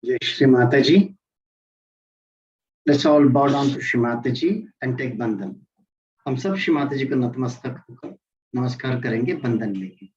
Jai Shri Mataji. Let's all bow down to Shri Mataji and take बंधन. हम सब श्री माता जी को नतमस्तक होकर नमस्कार करेंगे बंधन लेके.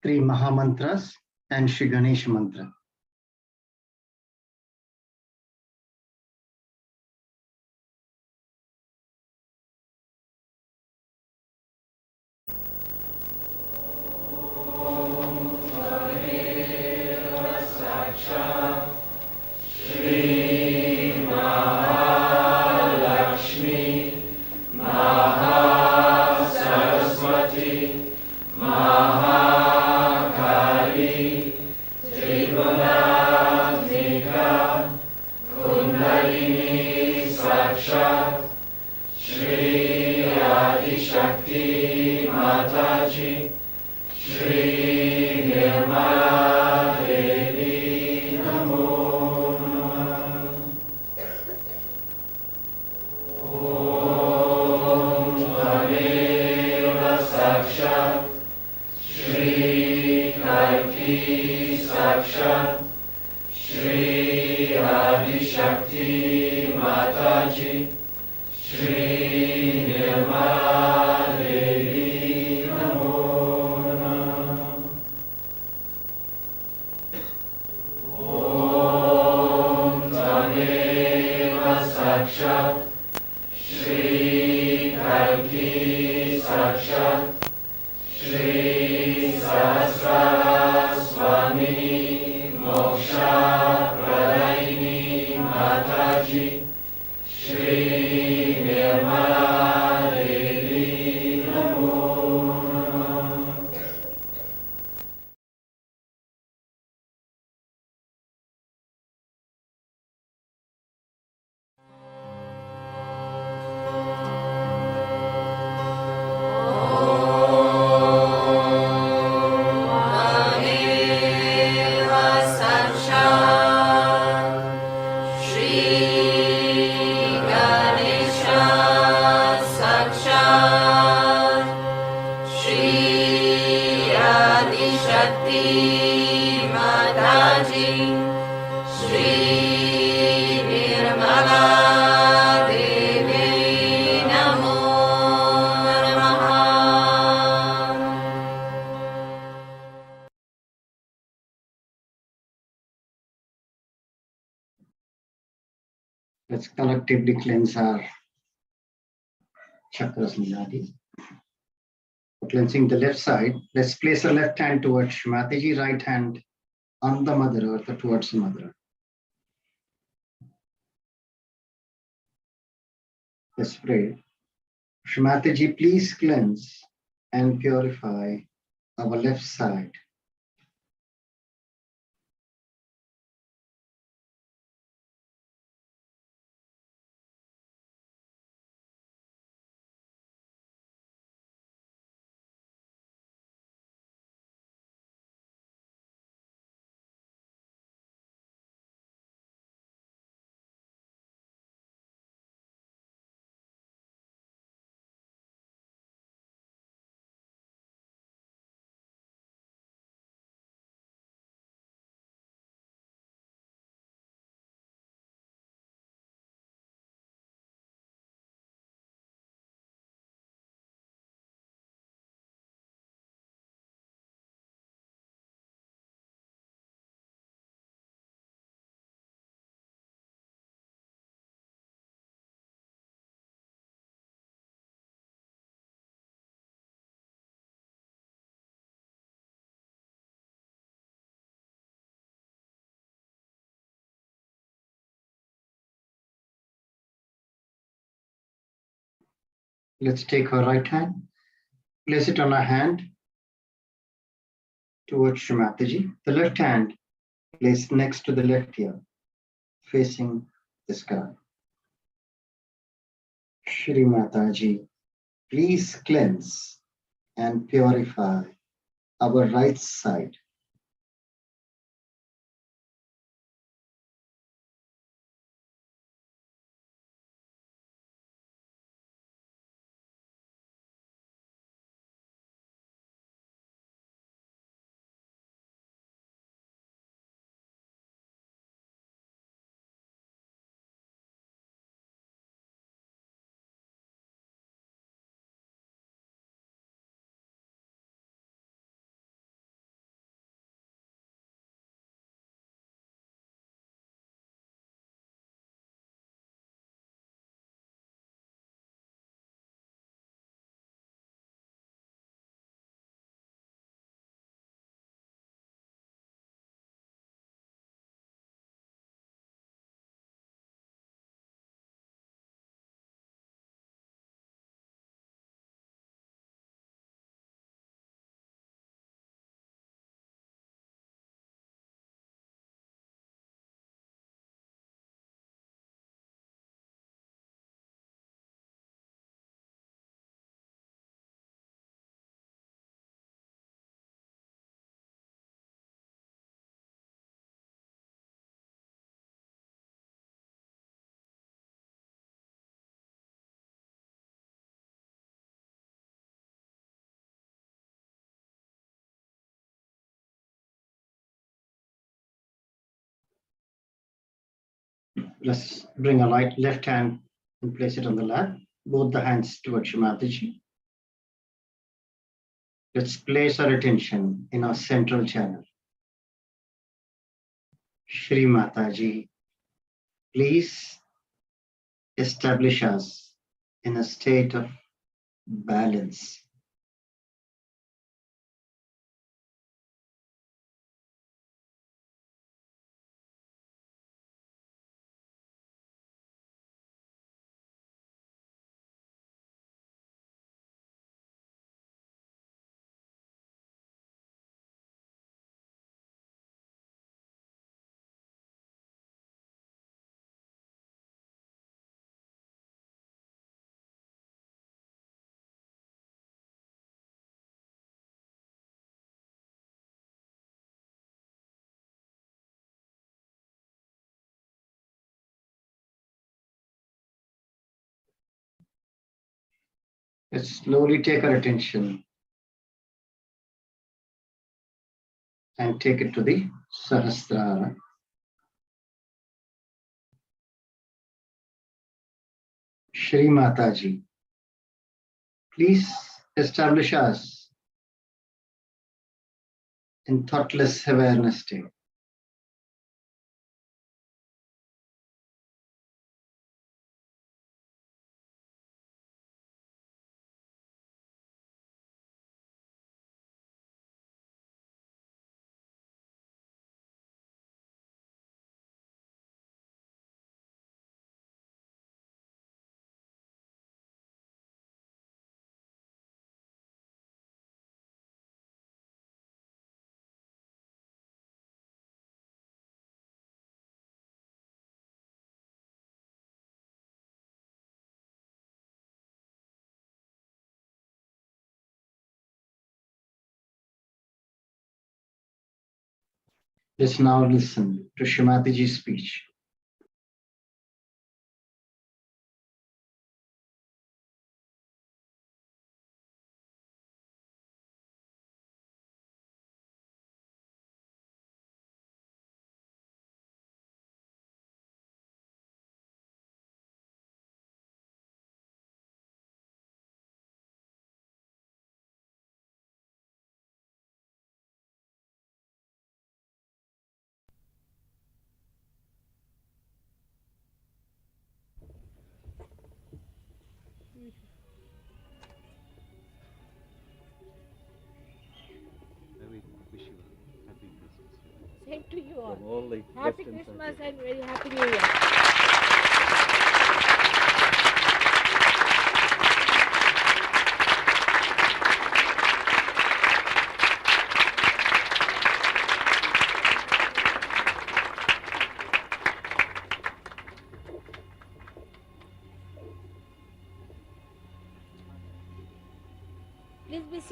Three Mahamantras and Shri Ganesh mantra. Let's collectively cleanse our chakras and nadis. For cleansing the left side, let's place our left hand towards Shri Mataji, right hand on the Mother Earth or towards the Mother Earth. Let's pray. Shri Mataji, please cleanse and purify our left side. Let's take our right hand, place it on our hand towards Shrimataji. The left hand placed next to the left ear, facing the sky. Shrimataji, please cleanse and purify our right side. Let's bring a light left hand and place it on the lap, both the hands towards Shrimataji. Let's place our attention in our central channel. Shrimataji, please establish us in a state of balance. Let's slowly take our attention and take it to the Sahasrara. Shrimataji, please establish us in thoughtless awareness state. Let's now listen to Shrimataji's speech. Same to you all. From all the Happy Western Christmas countries. and very happy New Year.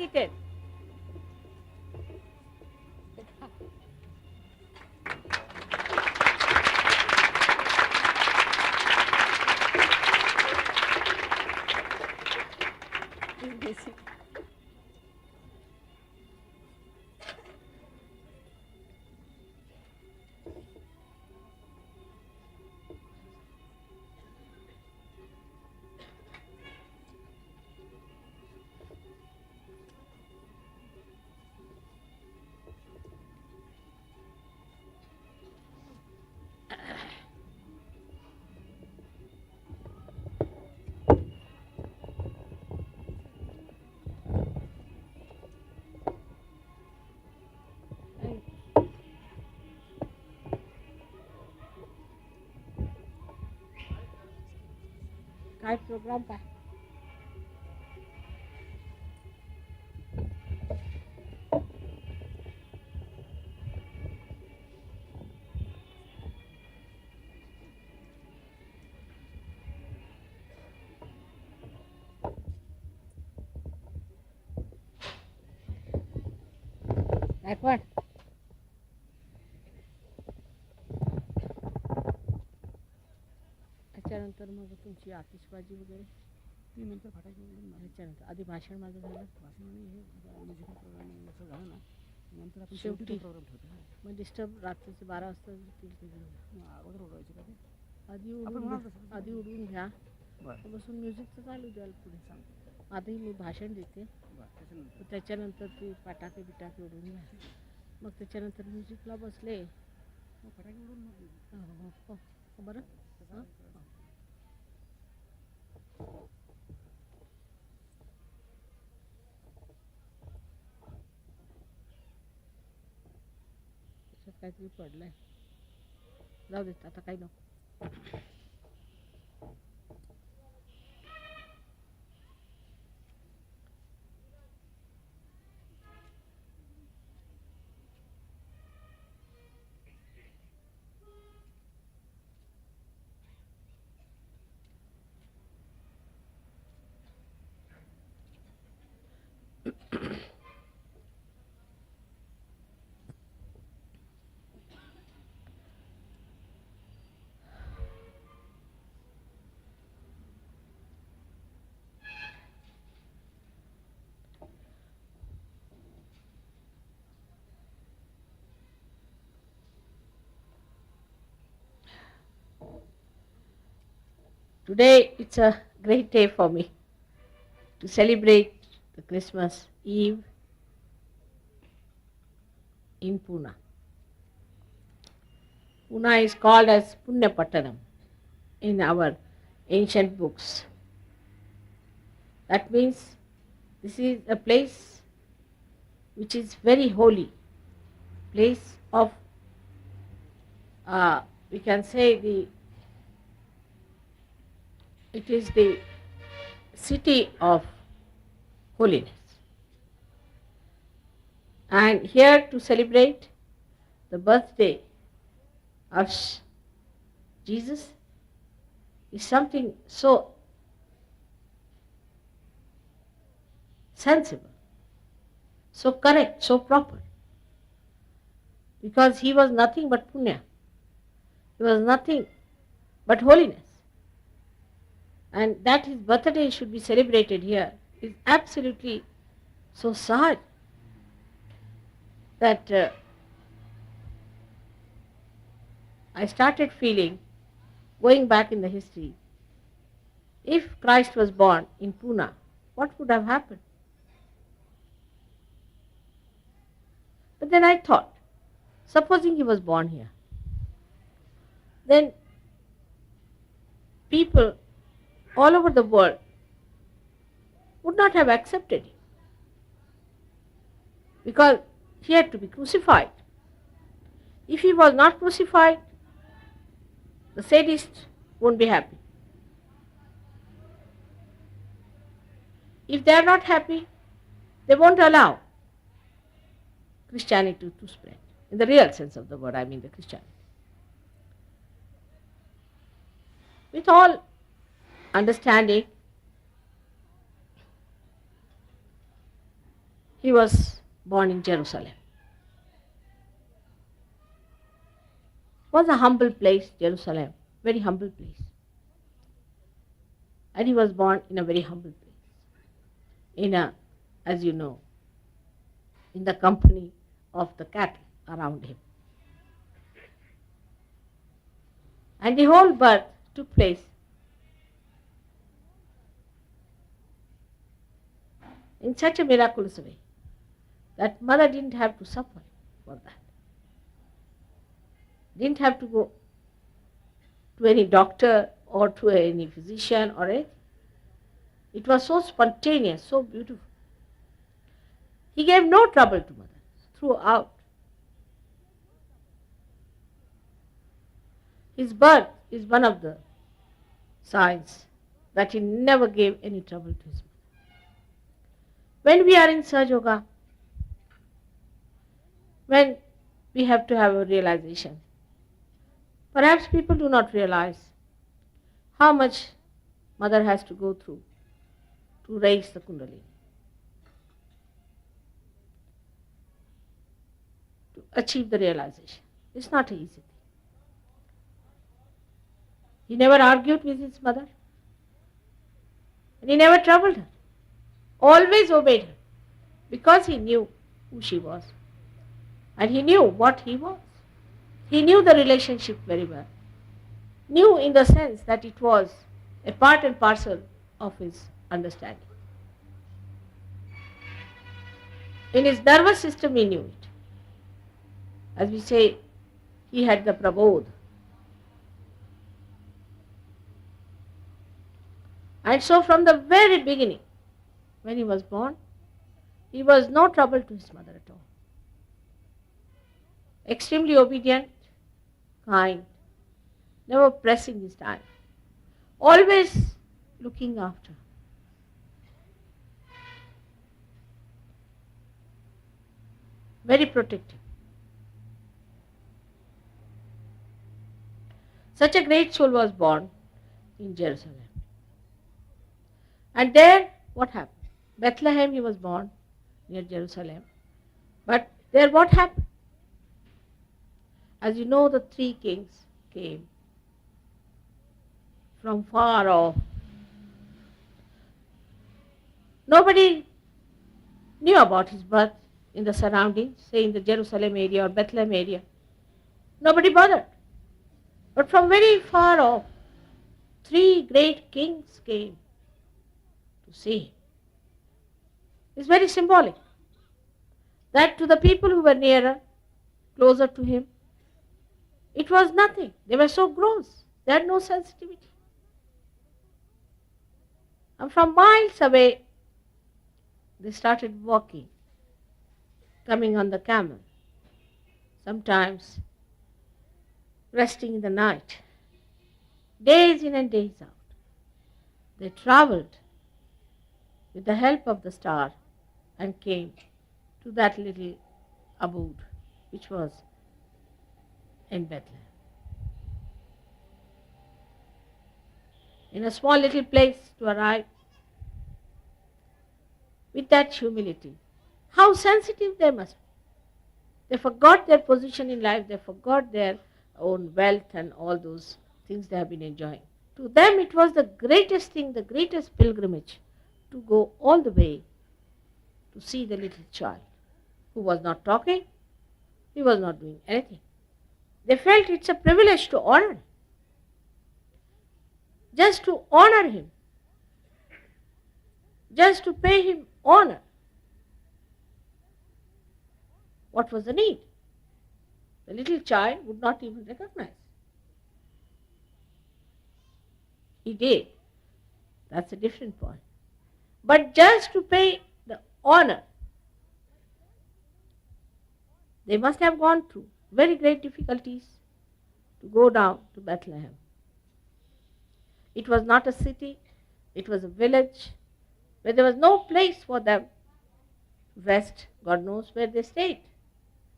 ticket. काय programme काय? गायकवाड त्याच्यानंतर मग तुमची आतिषबाजी वगैरे ती नंतर फटाके उडून त्याच्यानंतर आधी भाषण माझं झालं, भाषण आणि हे म्युझिकल प्रोग्राम असं झालं ना, नंतर आपण शेवटी शेवटी प्रोग्राम ठेवतो. मग डिस्टर्ब रात्रीचे 12 वाजता होतील ते घेऊन. अगोदर उडवायचे का ते? आधी आपण उडून म्हणाल घ्या, तसं. आधी उडून घ्या, बरं बसून म्युझिकचं चालू द्याल पुढे. सांग. आधी मी भाषण देते, बरं त्याच्यानंतर ते फटाके बिटाके उडून घ्या. मग त्याच्यानंतर म्युझिकला बसले. मग फटाके उडून मग हो हो हो बरं. हां त्याच्यात काहीतरी पडलंय, जाऊ देत आता काही नको. Today it's a great day for me to celebrate the Christmas Eve in Pune. Pune is called as Punyapattanam in our ancient books. That means this is a place which is very holy, place of, we can say it is the city of holiness. And here to celebrate the birthday of Jesus is something so sensible, so correct, so proper. Because he was nothing but punya. He was nothing but holiness. And that his birthday should be celebrated here is absolutely so sad that I started feeling, going back in the history, if Christ was born in Pune, what would have happened? But then I thought, supposing he was born here, then people all over the world would not have accepted him, because he had to be crucified. If he was not crucified, the sadists won't be happy. If they are not happy, they won't allow Christianity to spread. In the real sense of the word, I mean the Christianity. With all understanding, He was born in Jerusalem. It was a humble place, Jerusalem, very humble place. And he was born in a very humble place, as you know, in the company of the cattle around him. And the whole birth took place in such a miraculous way that mother didn't have to suffer for that. Didn't have to go to any doctor or to any physician or anything. It was so spontaneous, so beautiful. He gave no trouble to mother throughout. His birth is one of the signs that he never gave any trouble to his mother. When we are in Sahaja Yoga, when we have to have a realization, perhaps people do not realize how much mother has to go through to raise the Kundalini, to achieve the realization. It's not easy thing. He never argued with his mother, and he never troubled her. Always obeyed her, because he knew who she was, and he knew what he was. He knew the relationship very well. Knew in the sense that it was a part and parcel of his understanding. In his nervous system he knew it. As we say, he had the prabodh. And so from the very beginning, when he was born, he was no trouble to his mother at all. Extremely obedient, kind, never pressing his time, always looking after. Very protective. Such a great soul was born in Jerusalem. And there, what happened? Bethlehem, he was born near Jerusalem. But there, what happened? As you know, the three kings came from far off. Nobody knew about his birth in the surroundings, say in the Jerusalem area or Bethlehem area. Nobody bothered. But from very far off, three great kings came to see him. It's very symbolic that to the people who were nearer, closer to him, it was nothing. They were so gross. They had no sensitivity. And from miles away, they started walking, coming on the camel, sometimes resting in the night, days in and days out. They traveled with the help of the star and came to that little abode which was in Bethlehem. In a small little place to arrive with that humility. How sensitive they must be. They forgot their position in life, they forgot their own wealth and all those things they have been enjoying. To them it was the greatest thing, the greatest pilgrimage to go all the way to see the little child who was not talking, he was not doing anything. They felt it's a privilege to honor him. Just to honor him, just to pay him honor. What was the need? The little child would not even recognize. He did. That's a different point. But just to pay the honor, they must have gone through very great difficulties to go down to Bethlehem. It was not a city, it was a village where there was no place for them. West, God knows where they stayed.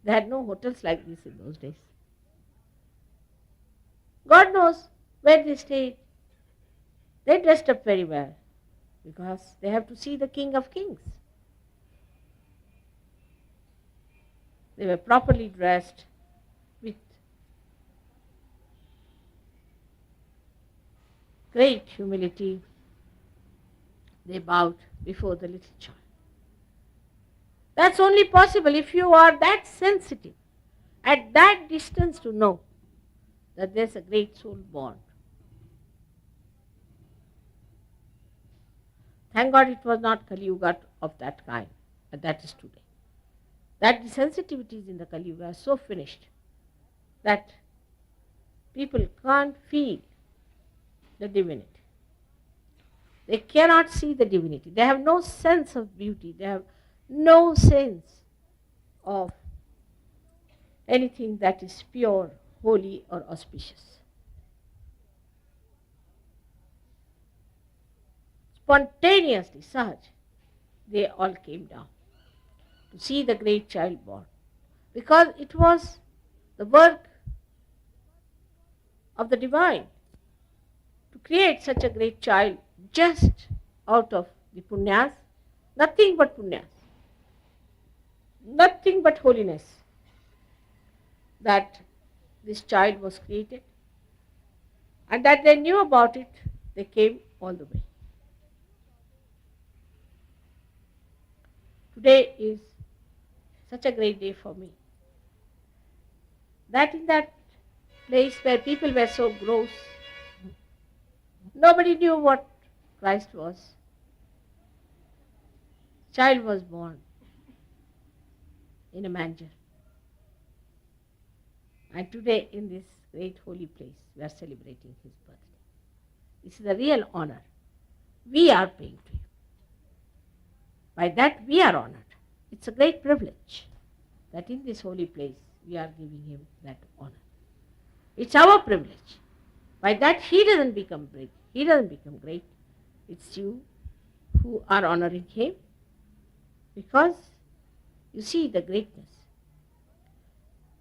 They had no hotels like this in those days. God knows where they stayed. They dressed up very well because they have to see the King of Kings. They were properly dressed with great humility. They bowed before the little child. That's only possible if you are that sensitive, at that distance, to know that there's a great soul born. Thank God it was not Kali Yuga of that kind, but that is today. That the sensitivities in the Kali Yuga are so finished that people can't feel the divinity. They cannot see the divinity. They have no sense of beauty. They have no sense of anything that is pure, holy, or auspicious. Spontaneously, Sahaja, they all came down to see the great child born, because it was the work of the divine to create such a great child just out of the punyas, nothing but punyas, nothing but holiness, that this child was created, and that they knew about it. They came all the way. Today is such a great day for me, that in that place where people were so gross, nobody knew what Christ was. Child was born in a manger. And today in this great holy place, we are celebrating his birthday. This is a real honor we are paying to him. By that we are honored. It's a great privilege that in this holy place we are giving him that honor. It's our privilege. By that he doesn't become great. He doesn't become great. It's you who are honoring him, because you see the greatness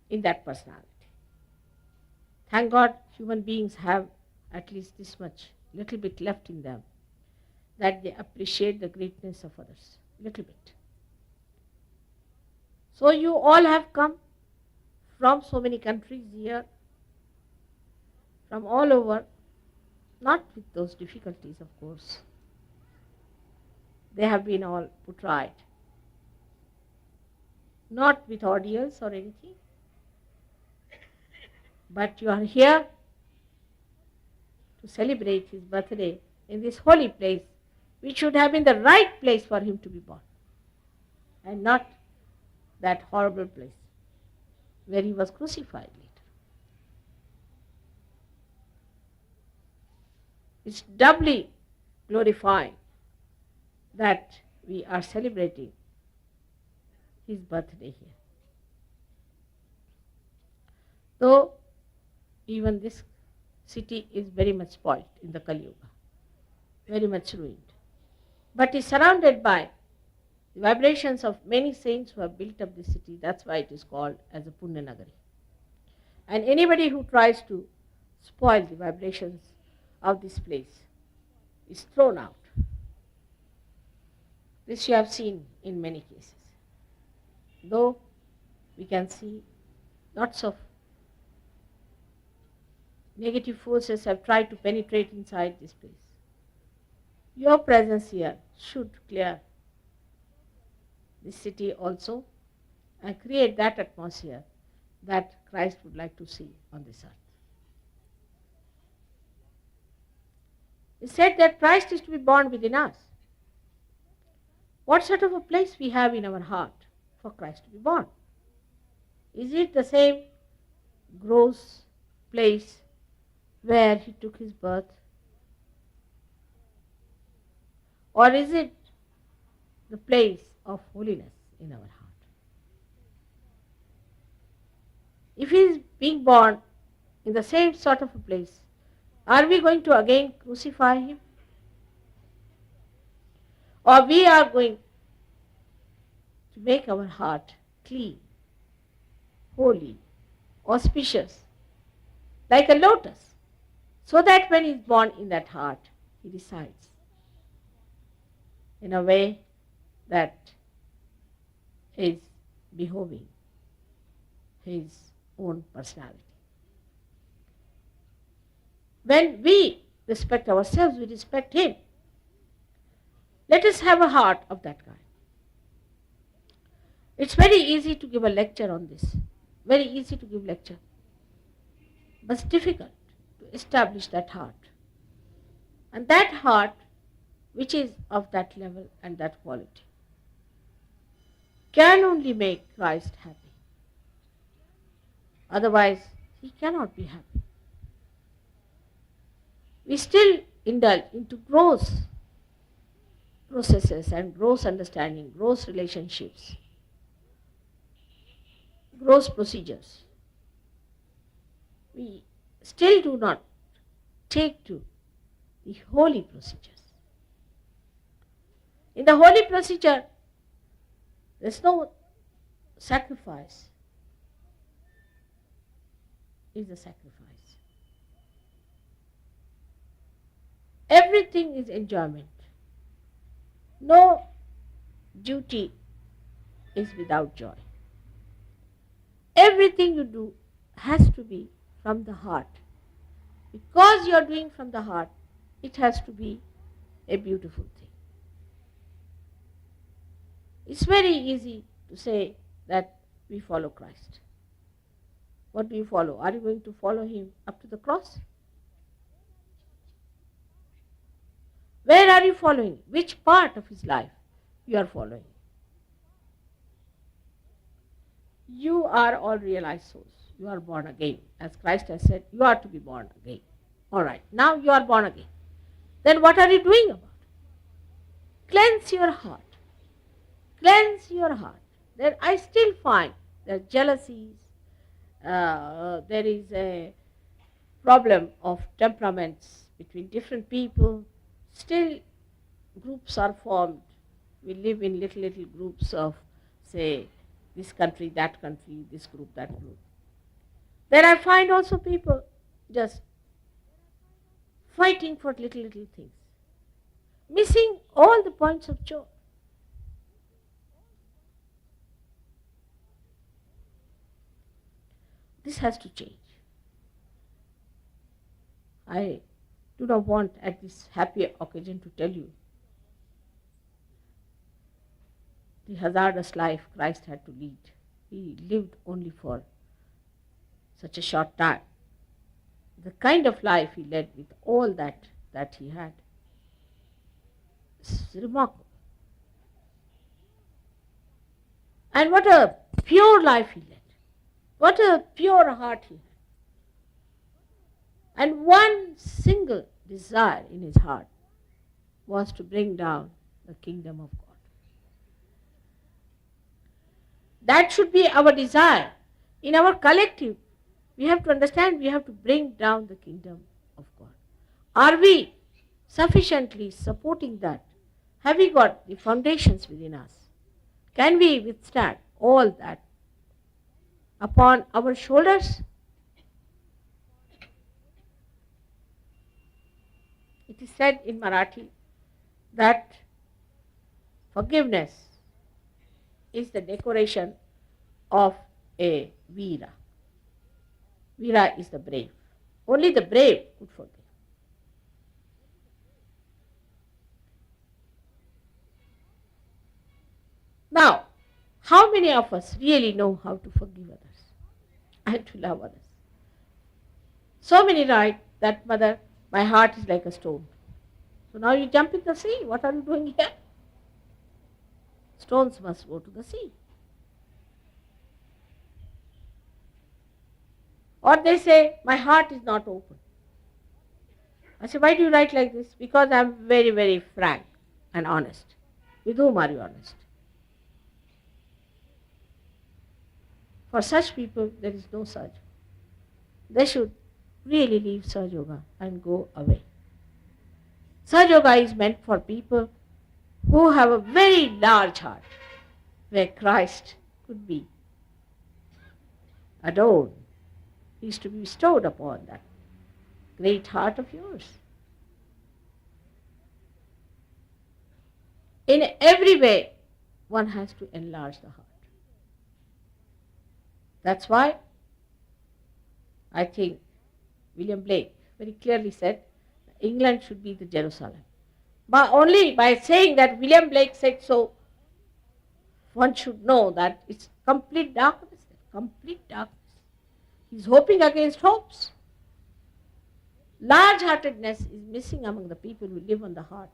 in that personality. Thank God human beings have at least this much, little bit left in them, that they appreciate the greatness of others, little bit. So you all have come from so many countries here, from all over, not with those difficulties, of course. They have been all put right, not with ordeals or anything, but you are here to celebrate his birthday in this holy place, which should have been the right place for him to be born, and not that horrible place where he was crucified later. It's doubly glorifying that we are celebrating his birthday here. Though even this city is very much spoiled in the Kali Yuga, very much ruined, but is surrounded by the vibrations of many saints who have built up this city. That's why it is called as a Punya Nagari. And anybody who tries to spoil the vibrations of this place is thrown out. This you have seen in many cases. Though we can see lots of negative forces have tried to penetrate inside this place, your presence here should clear this city also and create that atmosphere that Christ would like to see on this earth. It's said that Christ is to be born within us. What sort of a place we have in our heart for Christ to be born? Is it the same gross place where he took his birth? Or is it the place of holiness in our heart? If he is being born in the same sort of a place, are we going to again crucify him? Or we are going to make our heart clean, holy, auspicious, like a lotus, so that when he is born in that heart, he resides in a way that is behoving his own personality. When we respect ourselves, we respect him. Let us have a heart of that kind. It's very easy to give a lecture on this. Very easy to give lecture. But it's difficult to establish that heart. And that heart, which is of that level and that quality, can only make Christ happy. Otherwise, he cannot be happy. We still indulge into gross processes and gross understanding, gross relationships, gross procedures. We still do not take to the holy procedures. In the holy procedure, there's no sacrifice. Is a sacrifice. Everything is enjoyment. No duty is without joy. Everything you do has to be from the heart. Because you are doing from the heart, it has to be a beautiful thing. It's very easy to say that we follow Christ. What do you follow? Are you going to follow him up to the cross? Where are you following? Which part of his life you are following? You are all realized souls. You are born again. As Christ has said, you are to be born again. All right, now you are born again. Then what are you doing about it? Cleanse your heart. Cleanse your heart. Then I still find there are jealousies, there is a problem of temperaments between different people. Still, groups are formed. We live in little groups of, say, this country, this group, that group. Then I find also people just fighting for little things, missing all the points of joy. This has to change. I do not want at this happy occasion to tell you the hazardous life Christ had to lead. He lived only for such a short time. The kind of life he led with all that he had is remarkable. And what a pure life he led. What a pure heart he had. And one single desire in his heart was to bring down the kingdom of God. That should be our desire. In our collective, we have to understand we have to bring down the kingdom of God. Are we sufficiently supporting that? Have we got the foundations within us? Can we withstand all that upon our shoulders? It is said in Marathi that forgiveness is the decoration of a Veera. Veera is the brave. Only the brave could forgive. Now, how many of us really know how to forgive others and to love others? So many write that, Mother, my heart is like a stone. So now you jump in the sea. What are you doing here? Stones must go to the sea. Or they say, my heart is not open. I say, why do you write like this? Because I am very frank and honest. With whom are you honest? For such people, there is no Sahaja. They should really leave Sahaja Yoga and go away. Sahaja Yoga is meant for people who have a very large heart, where Christ could be adored. He is to be bestowed upon that great heart of yours. In every way, one has to enlarge the heart. That's why I think William Blake very clearly said England should be the Jerusalem. But only by saying that William Blake said so, one should know that it's complete darkness, complete darkness. He's hoping against hopes. Large-heartedness is missing among the people who live on the heart.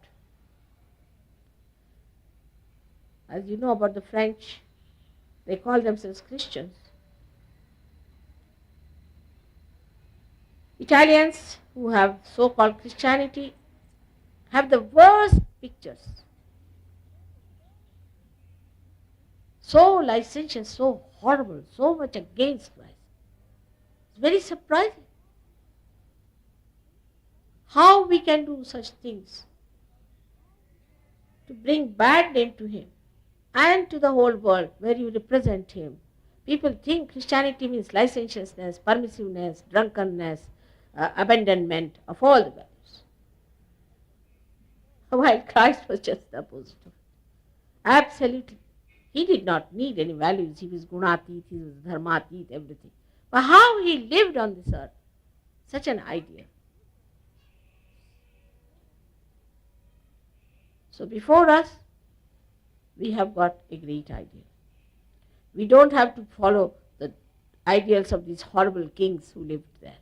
As you know about the French, they call themselves Christians. Italians who have so-called Christianity have the worst pictures. So licentious, so horrible, so much against Christ. It's very surprising how we can do such things to bring bad name to him and to the whole world where you represent him. People think Christianity means licentiousness, permissiveness, drunkenness, abandonment of all the values. While Christ was just the opposite of it. Absolutely. He did not need any values. He was gunatit, he was dharmatit, everything. But how he lived on this earth, such an ideal. So before us, we have got a great ideal. We don't have to follow the ideals of these horrible kings who lived there.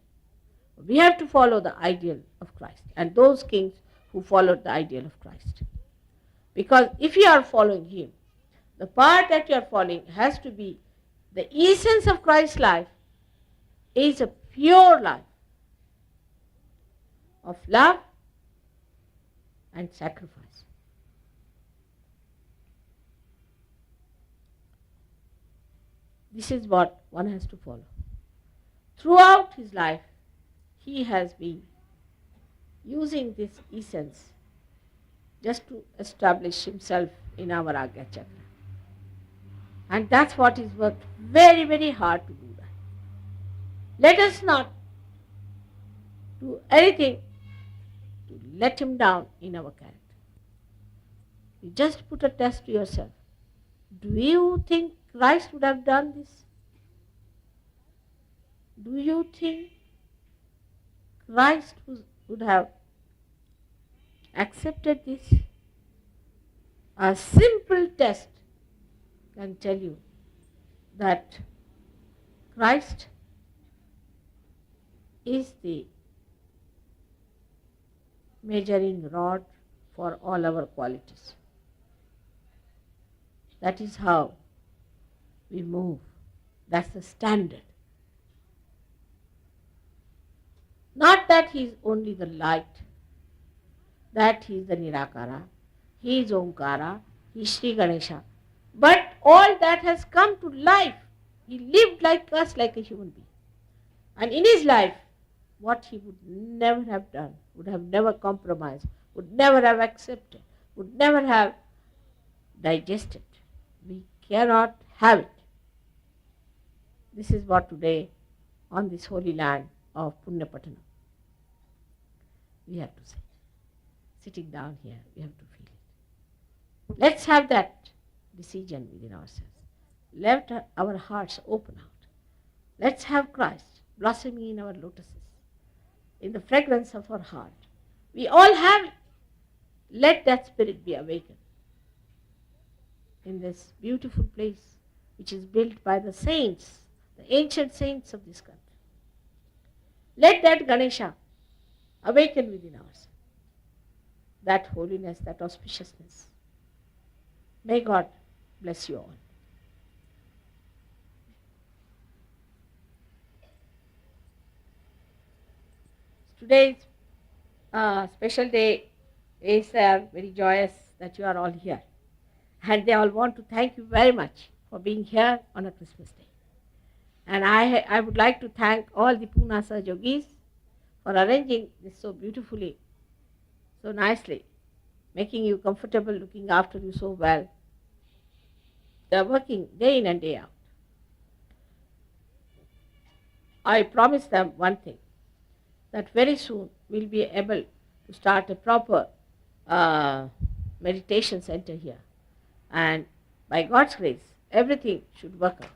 We have to follow the ideal of Christ and those kings who followed the ideal of Christ. Because if you are following him, the part that you are following has to be the essence of Christ's life is a pure life of love and sacrifice. This is what one has to follow. Throughout his life, he has been using this essence just to establish himself in our Agya Chakra. And that's what is worked very, very hard to do that. Let us not do anything to let him down in our character. You just put a test to yourself. Do you think Christ would have done this? Do you think Christ would have accepted this? A simple test can tell you that Christ is the measuring rod for all our qualities. That is how we move. That's the standard. Not that he is only the light, that he is the Nirakara, he is Omkara, he is Sri Ganesha. But all that has come to life. He lived like us, like a human being. And in his life, what he would never have done, would have never compromised, would never have accepted, would never have digested. We cannot have it. This is what today, on this holy land of Punyapattanam, we have to say. Sitting down here, we have to feel it. Let's have that decision within ourselves. Let our hearts open out. Let's have Christ blossoming in our lotuses, in the fragrance of our heart. We all have it. Let that spirit be awakened in this beautiful place which is built by the saints, the ancient saints of this country. Let that Ganesha awaken within us, that holiness, that auspiciousness. May God bless you all. Today's special day is very joyous that you are all here. And they all want to thank you very much for being here on a Christmas day. And I would like to thank all the Pune Sahajogis for arranging this so beautifully, so nicely, making you comfortable, looking after you so well. They are working day in and day out. I promise them one thing, that very soon we'll be able to start a proper meditation center here. And by God's grace, everything should work out.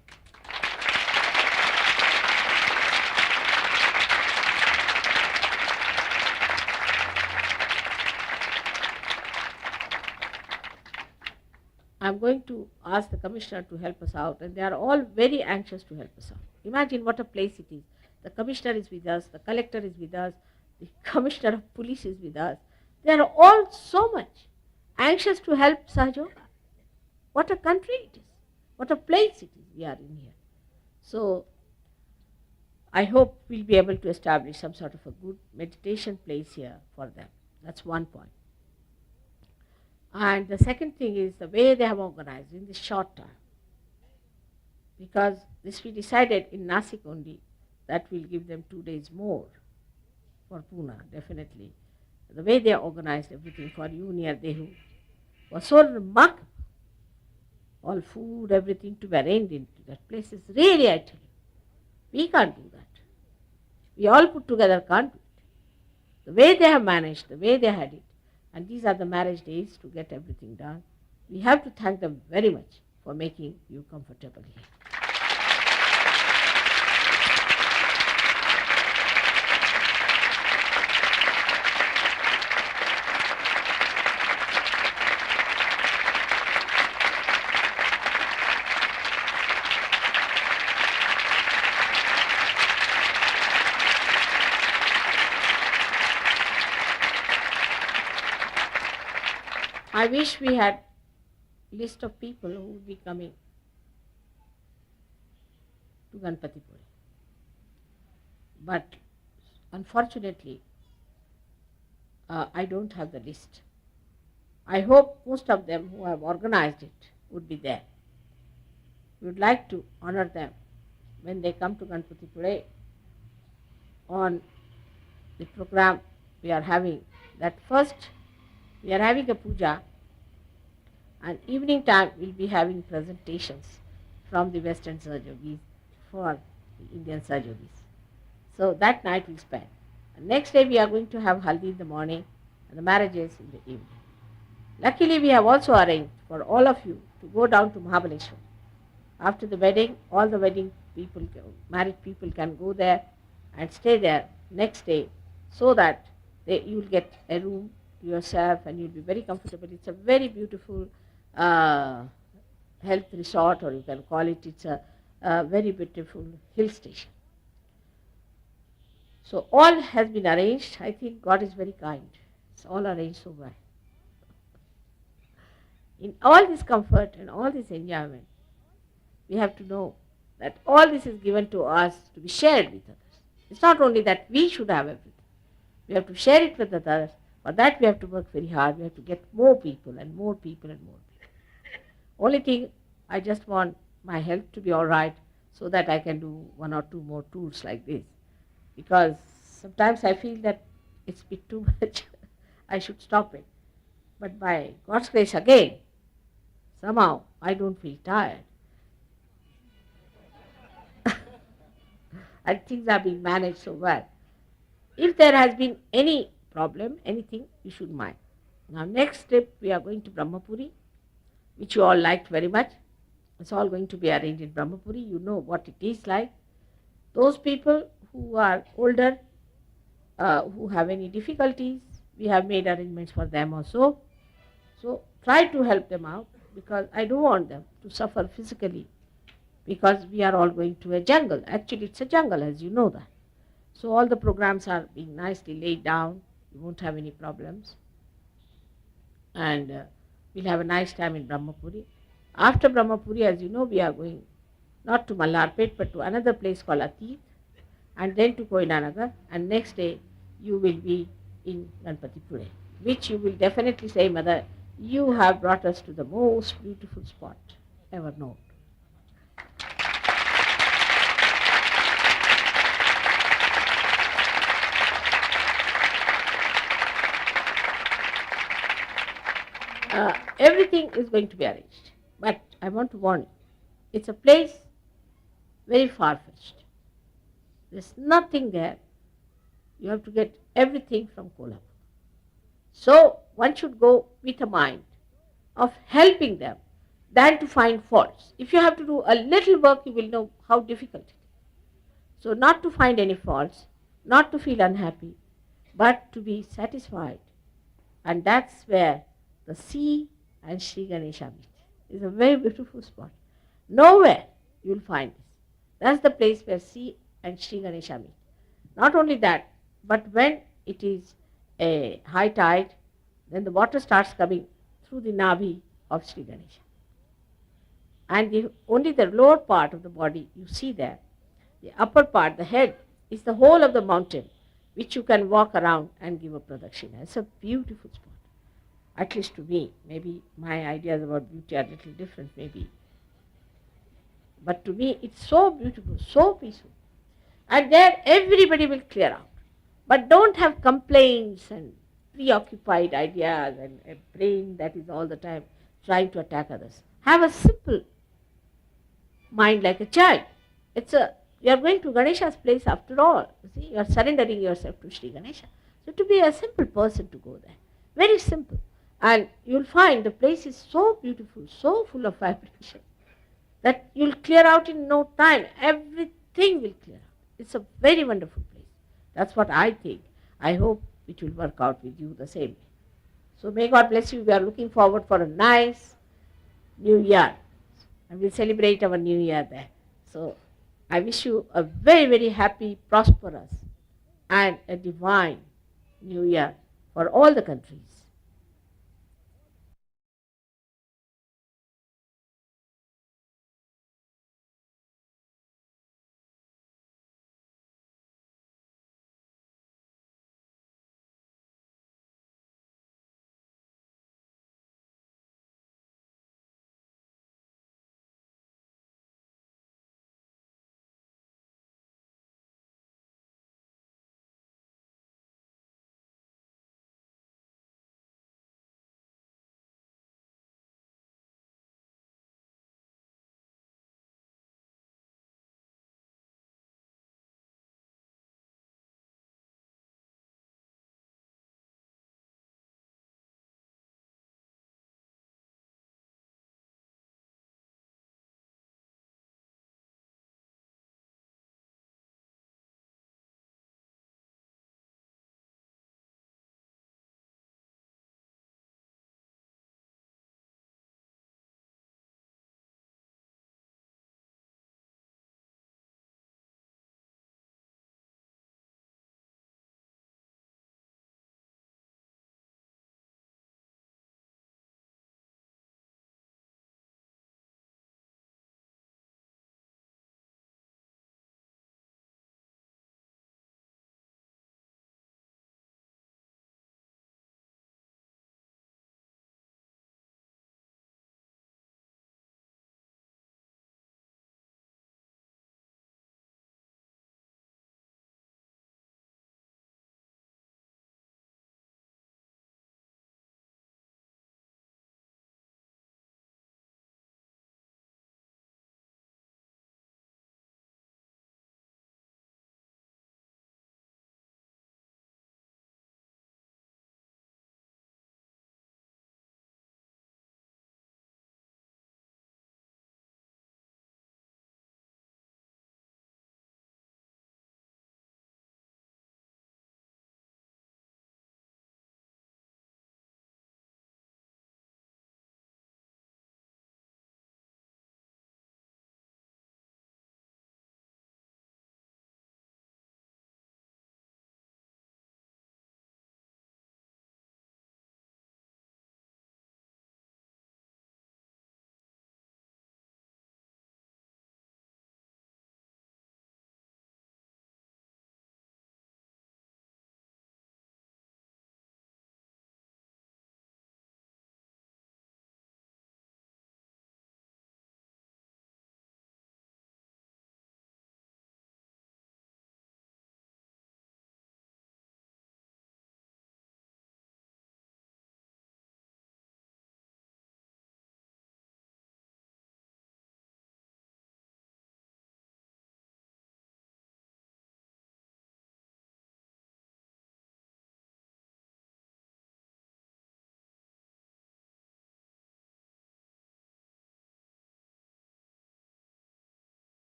I'm going to ask the commissioner to help us out, and they are all very anxious to help us out. Imagine what a place it is. The commissioner is with us, the collector is with us, the commissioner of police is with us. They are all so much anxious to help Sahaja. What a country it is. What a place it is we are in here. So I hope we'll be able to establish some sort of a good meditation place here for them. That's one point. And the second thing is the way they have organized in this short time. Because this we decided in Nasik only, that will give them 2 days more for Pune, definitely. The way they organized everything for you near Dehu was so remarkable. All food, everything to be arranged into that place is really, I tell you, we can't do that. We all put together can't do it. The way they have managed, the way they had it, and these are the marriage days to get everything done. We have to thank them very much for making you comfortable here. I wish we had list of people who would be coming to Ganpatipure. But unfortunately, I don't have the list. I hope most of them who have organized it would be there. We would like to honor them when they come to Ganpatipure on the program we are having. That first, we are having a puja, and evening time we'll be having presentations from the Western Sahajogis for the Indian Sahajogis. So that night we'll spend. And next day we are going to have haldi in the morning and the marriages in the evening. Luckily we have also arranged for all of you to go down to Mahabaleshwar. After the wedding, all the wedding people, married people can go there and stay there next day, so that you will get a room to yourself and you'll be very comfortable. It's a very beautiful health resort, or you can call it, it's a very beautiful hill station. So all has been arranged. I think God is very kind. It's all arranged so well. In all this comfort and all this enjoyment, we have to know that all this is given to us to be shared with others. It's not only that we should have everything. We have to share it with others. For that we have to work very hard. We have to get more people and more people and more people. Only thing, I just want my health to be all right so that I can do 1 or 2 more tours like this. Because sometimes I feel that it's a bit too much. I should stop it. But by God's grace again, somehow I don't feel tired. And things are being managed so well. If there has been any problem, anything, you should mind. Now next trip we are going to Brahmapuri, which you all liked very much. It's all going to be arranged in Brahmapuri. You know what it is like. Those people who are older, who have any difficulties, we have made arrangements for them also. So try to help them out, because I don't want them to suffer physically, because we are all going to a jungle. Actually it's a jungle, as you know that. So all the programs are being nicely laid down. You won't have any problems. And we'll have a nice time in Brahmapuri. After Brahmapuri, as you know, we are going not to Mallarpet, but to another place called Atit, and then to Koinanagar, and next day you will be in Ganpatipure, which you will definitely say, Mother, you have brought us to the most beautiful spot ever known. Everything is going to be arranged. But I want to warn you, it's a place very far-fetched. There's nothing there. You have to get everything from Kolhapur. So one should go with a mind of helping them than to find faults. If you have to do a little work, you will know how difficult it is. So not to find any faults, not to feel unhappy, but to be satisfied. And that's where the sea and Sri Ganesha meet. It's a very beautiful spot. Nowhere you will find this. That's the place where sea and Sri Ganesha meet. Not only that, but when it is a high tide, then the water starts coming through the Navi of Sri Ganesha. And only the lower part of the body you see there. The upper part, the head, is the whole of the mountain, which you can walk around and give a pradakshina. It's a beautiful spot, at least to me. Maybe my ideas about beauty are a little different, maybe. But to me, it's so beautiful, so peaceful. And there, everybody will clear out. But don't have complaints and preoccupied ideas and a brain that is all the time trying to attack others. Have a simple mind like a child. You are going to Ganesha's place after all. You see, you are surrendering yourself to Sri Ganesha. So to be a simple person to go there, very simple, and you'll find the place is so beautiful, so full of vibration that you'll clear out in no time. Everything will clear out. It's a very wonderful place. That's what I think. I hope it will work out with you the same way. So may God bless you. We are looking forward for a nice new year. And we'll celebrate our new year there. So I wish you a very, very happy, prosperous, and a divine new year for all the countries.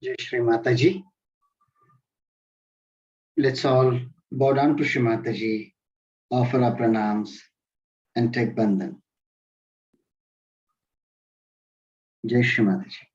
Jai Shri Mataji. Let's all bow down to Shri Mataji, offer our pranams and take bandhan. Jai Shri Mataji.